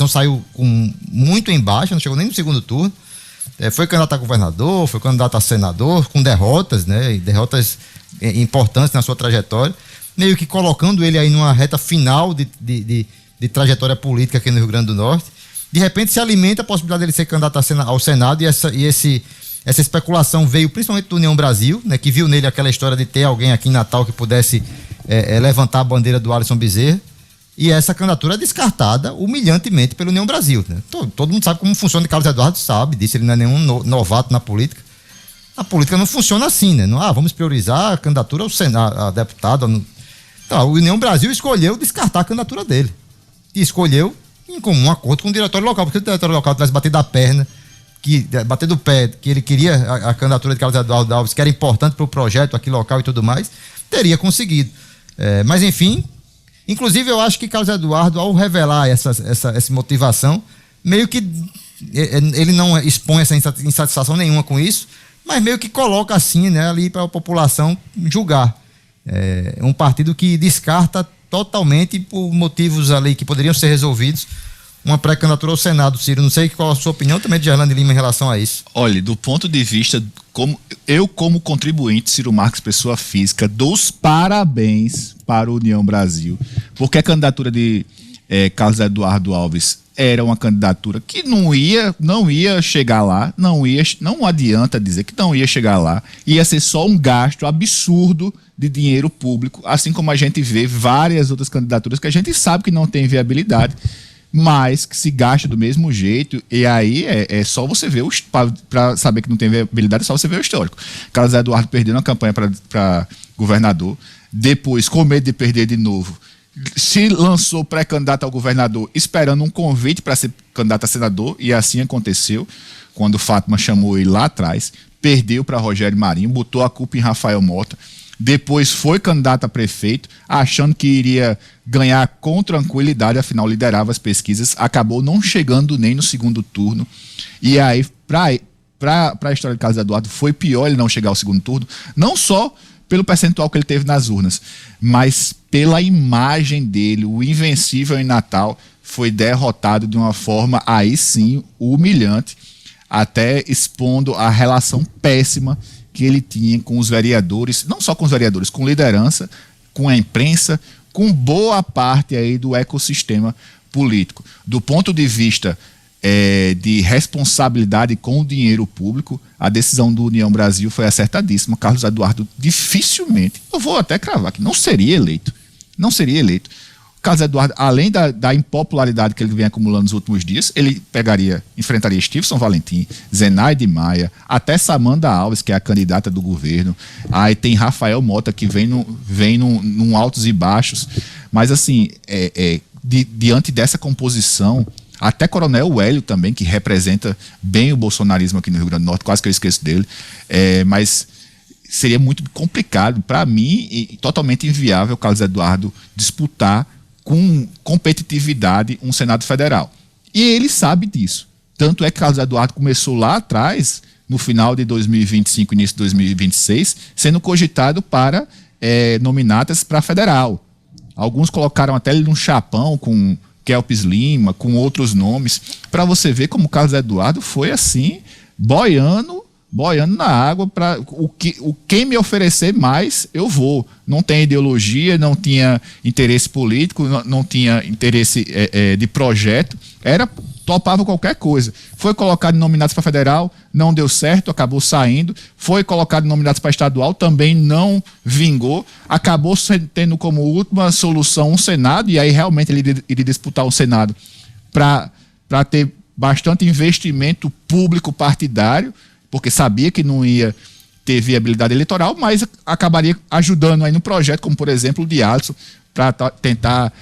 eleição saiu muito embaixo, não chegou nem no segundo turno. Foi candidato a governador, foi candidato a senador, com derrotas, né? Derrotas importantes na sua trajetória, meio que colocando ele aí numa reta final de trajetória política aqui no Rio Grande do Norte. De repente se alimenta a possibilidade dele ser candidato ao Senado, e essa especulação veio principalmente do União Brasil, né, que viu nele aquela história de ter alguém aqui em Natal que pudesse levantar a bandeira do Alisson Bezerra, e essa candidatura é descartada humilhantemente pelo União Brasil, né? Todo mundo sabe como funciona, Carlos Eduardo sabe disso, ele não é nenhum novato na política. A política não funciona assim, né? Não, vamos priorizar a candidatura ao Senado, a deputado. Então, o União Brasil escolheu descartar a candidatura dele, e escolheu em comum acordo com o diretório local, porque se o diretório local tivesse batido a perna, batido o pé, que ele queria a candidatura de Carlos Eduardo Alves, que era importante para o projeto aqui local e tudo mais, teria conseguido. Mas enfim, inclusive eu acho que Carlos Eduardo, ao revelar essa motivação, meio que ele não expõe essa insatisfação nenhuma com isso, mas meio que coloca assim, né, ali para a população julgar. Um partido que descarta totalmente, por motivos ali que poderiam ser resolvidos, uma pré-candidatura ao Senado. Ciro, não sei qual a sua opinião também de Gerlane Lima em relação a isso. Olha, do ponto de vista, como contribuinte, Ciro Marques, pessoa física, dou os parabéns para a União Brasil, porque a candidatura de Carlos Eduardo Alves era uma candidatura que não ia chegar lá, não adianta dizer que não ia chegar lá, ia ser só um gasto absurdo de dinheiro público, assim como a gente vê várias outras candidaturas que a gente sabe que não tem viabilidade, mas que se gasta do mesmo jeito, e aí é só você ver, para saber que não tem viabilidade, é só você ver o histórico. Carlos Eduardo perdeu na campanha para governador, depois, com medo de perder de novo, se lançou pré-candidato ao governador, esperando um convite para ser candidato a senador, e assim aconteceu, quando Fátima chamou ele lá atrás, perdeu para Rogério Marinho, botou a culpa em Rafael Mota, depois foi candidato a prefeito, achando que iria ganhar com tranquilidade, afinal liderava as pesquisas, acabou não chegando nem no segundo turno, e aí para a história de Carlos Eduardo foi pior ele não chegar ao segundo turno, não só pelo percentual que ele teve nas urnas, mas pela imagem dele, o invencível em Natal foi derrotado de uma forma aí sim humilhante, até expondo a relação péssima que ele tinha com os vereadores, não só com os vereadores, com liderança, com a imprensa, com boa parte aí do ecossistema político. Do ponto de vista de responsabilidade com o dinheiro público, a decisão do União Brasil foi acertadíssima. Carlos Eduardo dificilmente, eu vou até cravar que não seria eleito. Carlos Eduardo, além da impopularidade que ele vem acumulando nos últimos dias, ele enfrentaria Stevenson Valentim, Zenaide Maia, até Samanda Alves, que é a candidata do governo. Aí tem Rafael Mota, que vem num altos e baixos. Mas assim, diante dessa composição, até Coronel Hélio também, que representa bem o bolsonarismo aqui no Rio Grande do Norte, quase que eu esqueço dele, mas seria muito complicado, para mim, e totalmente inviável, Carlos Eduardo disputar com competitividade um Senado Federal. E ele sabe disso. Tanto é que Carlos Eduardo começou lá atrás, no final de 2025, início de 2026, sendo cogitado para nominatas para federal. Alguns colocaram até ele num chapão com Kelpis Lima, com outros nomes, para você ver como Carlos Eduardo foi assim, boiando na água, para quem me oferecer mais, eu vou. Não tem ideologia, não tinha interesse político, não tinha interesse de projeto, topava qualquer coisa. Foi colocado em nominados para federal, não deu certo, acabou saindo. Foi colocado em nominados para estadual, também não vingou. Acabou tendo como última solução um Senado, e aí realmente ele iria disputar o Senado para ter bastante investimento público partidário, porque sabia que não ia ter viabilidade eleitoral, mas acabaria ajudando aí no projeto, como por exemplo o de Alisson, para tentar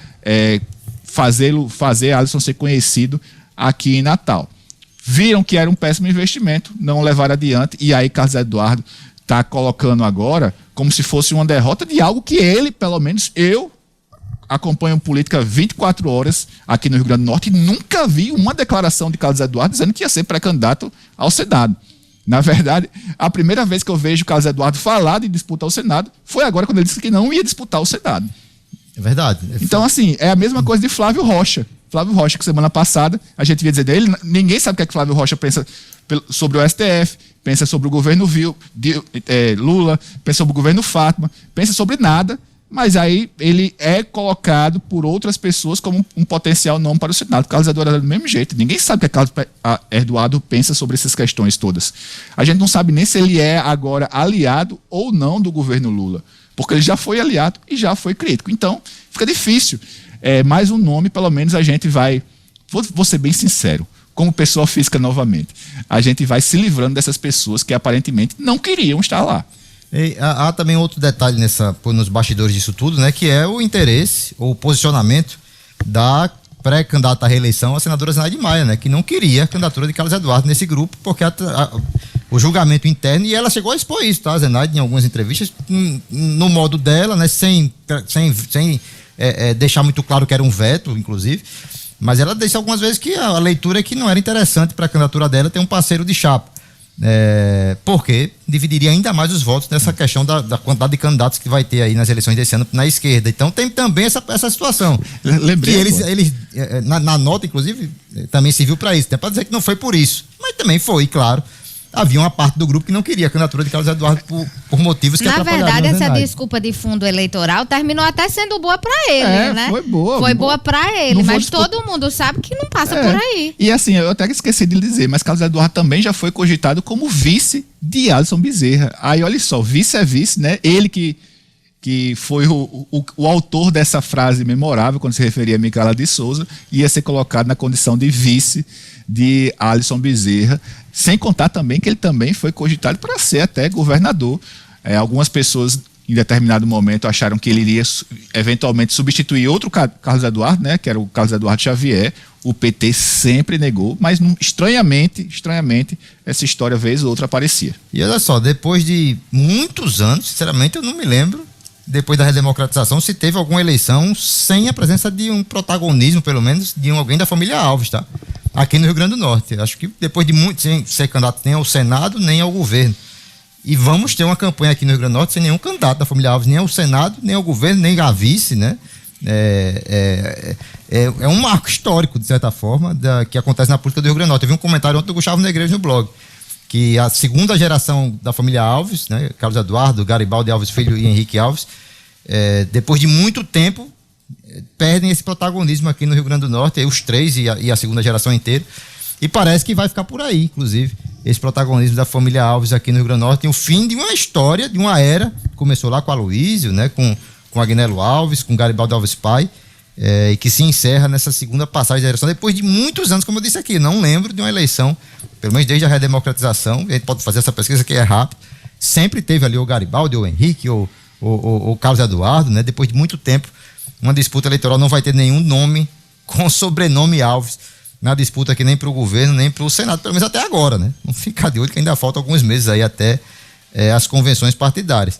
fazer Alisson ser conhecido aqui em Natal. Viram que era um péssimo investimento, não levaram adiante, e aí Carlos Eduardo está colocando agora como se fosse uma derrota de algo que ele, pelo menos eu, acompanho política 24 horas aqui no Rio Grande do Norte e nunca vi uma declaração de Carlos Eduardo dizendo que ia ser pré-candidato ao Senado. Na verdade, a primeira vez que eu vejo Carlos Eduardo falar de disputar o Senado foi agora, quando ele disse que não ia disputar o Senado. É verdade. Então, assim, é a mesma coisa de Flávio Rocha. Flávio Rocha, que semana passada a gente ia dizer dele, ninguém sabe o que é que Flávio Rocha pensa sobre o STF, pensa sobre o governo Lula, pensa sobre o governo Fátima, pensa sobre nada, mas aí ele é colocado por outras pessoas como um potencial nome para o Senado. Carlos Eduardo é do mesmo jeito. Ninguém sabe o que Carlos Eduardo pensa sobre essas questões todas. A gente não sabe nem se ele é agora aliado ou não do governo Lula, porque ele já foi aliado e já foi crítico. Então, fica difícil. Mais um nome, pelo menos a gente vai... Vou ser bem sincero, como pessoa física novamente, a gente vai se livrando dessas pessoas que aparentemente não queriam estar lá. E há também outro detalhe nos bastidores disso tudo, né, que é o interesse ou o posicionamento da pré-candidata à reeleição, a senadora Zenaide Maia, né, que não queria a candidatura de Carlos Eduardo nesse grupo, porque o julgamento interno, e ela chegou a expor isso, tá, Zenaide, em algumas entrevistas, no modo dela, né, sem deixar muito claro que era um veto, inclusive, mas ela disse algumas vezes que a leitura é que não era interessante para a candidatura dela ter um parceiro de chapa. Porque dividiria ainda mais os votos nessa questão da quantidade de candidatos que vai ter aí nas eleições desse ano na esquerda. Então tem também essa situação. Lembrei. Que eles na nota, inclusive, também serviu para isso, para dizer que não foi por isso. Mas também foi, claro. Havia uma parte do grupo que não queria a candidatura de Carlos Eduardo por motivos que atrapalharam. Na verdade, essa desculpa de fundo eleitoral terminou até sendo boa para ele, né? Foi boa. Foi boa para ele, mas todo mundo sabe que não passa por aí. E assim, eu até esqueci de lhe dizer, mas Carlos Eduardo também já foi cogitado como vice de Alisson Bezerra. Aí, olha só, vice é vice, né? Ele que foi o autor dessa frase memorável, quando se referia a Micaela de Souza, ia ser colocado na condição de vice de Alisson Bezerra, sem contar também que ele também foi cogitado para ser até governador. Algumas pessoas, em determinado momento, acharam que ele iria eventualmente substituir outro Carlos Eduardo, né, que era o Carlos Eduardo Xavier. O PT sempre negou, mas estranhamente, essa história vez ou outra aparecia. E olha só, depois de muitos anos, sinceramente eu não me lembro, depois da redemocratização, se teve alguma eleição sem a presença de um protagonismo, pelo menos, de alguém da família Alves, tá? Aqui no Rio Grande do Norte. Acho que depois de muito, sem ser candidato nem ao Senado, nem ao governo. E vamos ter uma campanha aqui no Rio Grande do Norte sem nenhum candidato da família Alves, nem ao Senado, nem ao governo, nem à vice, né? É um marco histórico, de certa forma, que acontece na política do Rio Grande do Norte. Eu vi um comentário ontem do Gustavo Negreiros no blog, que a segunda geração da família Alves, né, Carlos Eduardo, Garibaldi Alves Filho e Henrique Alves, depois de muito tempo, perdem esse protagonismo aqui no Rio Grande do Norte, os três e a segunda geração inteira, e parece que vai ficar por aí, inclusive, esse protagonismo da família Alves aqui no Rio Grande do Norte, e o fim de uma história, de uma era, começou lá com Aloísio, né, com Agnello Alves, com Garibaldi Alves Pai, e que se encerra nessa segunda passagem da eleição, depois de muitos anos, como eu disse aqui, não lembro de uma eleição, pelo menos desde a redemocratização, a gente pode fazer essa pesquisa que é rápida, sempre teve ali o Garibaldi, ou o Henrique, ou o Carlos Eduardo, né? Depois de muito tempo, uma disputa eleitoral não vai ter nenhum nome com sobrenome Alves na disputa aqui, nem para o governo, nem para o Senado, pelo menos até agora, né? Não ficar de olho que ainda falta alguns meses aí até as convenções partidárias.